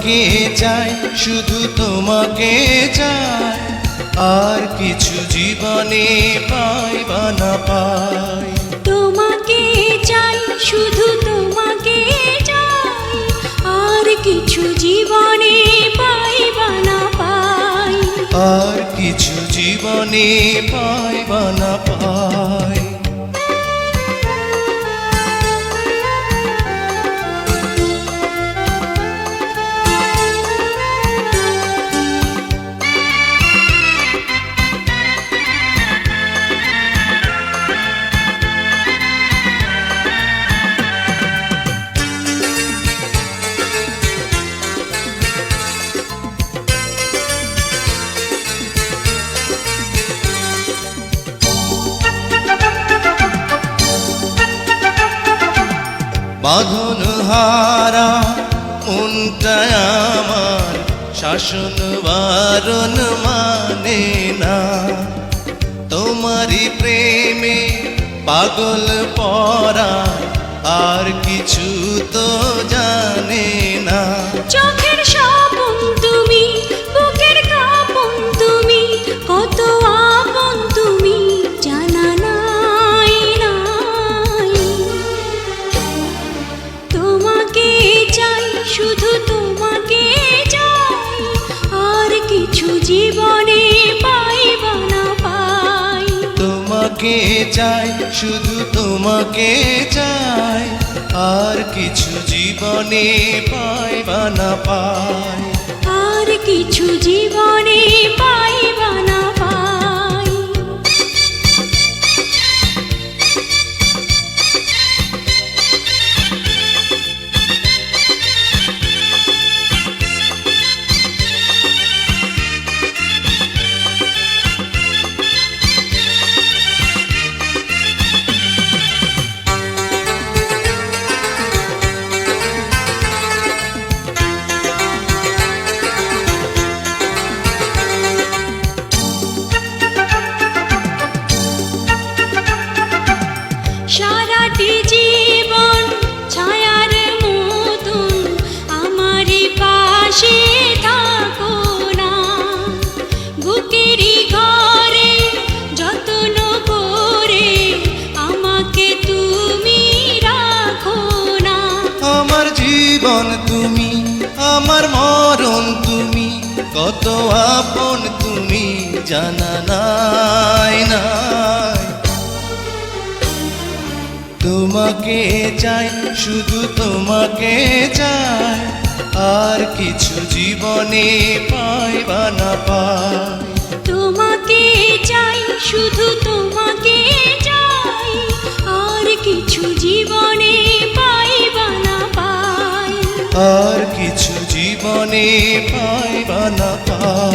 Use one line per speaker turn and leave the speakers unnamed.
তোমাকে চাই, শুধু তোমাকে চাই, আর কিছু জীবনে পাই বা না পাই।
তোমাকে চাই, শুধু তোমাকে চাই, আর কিছু জীবনে পাই বা না পাই।
আর কিছু জীবনে পাই বা না পাই। বাঁধন হারা মনটা আমার শাসন বারণ মানে না, তোমারই প্রেমে পাগল পরা আর কিছু তো জানে না।
চোখের স্বপন তুমি, বুকের কাঁপন তুমি, কত আপন তুমি জানা নাই নাই। তোমাকে চাই, শুধু তোমাকে চাই, আর কিছু জীবনে পাই বা না পাই।
তোমাকে চাই, শুধু তোমাকে চাই, আর কিছু জীবনে পাই বা না পাই।
আর কিছু জীবনে পাই বা না পাই। সারাটি জীবন ছায়ার মতন আমারই পাশে থাকো না, বুকেরই ঘরে যত্ন করে আমাকে তুমি রাখো না।
আমার জীবন তুমি, আমার মরণ তুমি, কত আপন তুমি জানা নাই নাই। তোমাকে চাই, শুধু তোমাকে চাই, আর কিছু জীবনে পাই বা না পাই।
তোমাকে চাই, শুধু তোমাকে চাই, আর কিছু জীবনে পাই বা না পাই।
আর কিছু জীবনে পাই বা না পাই।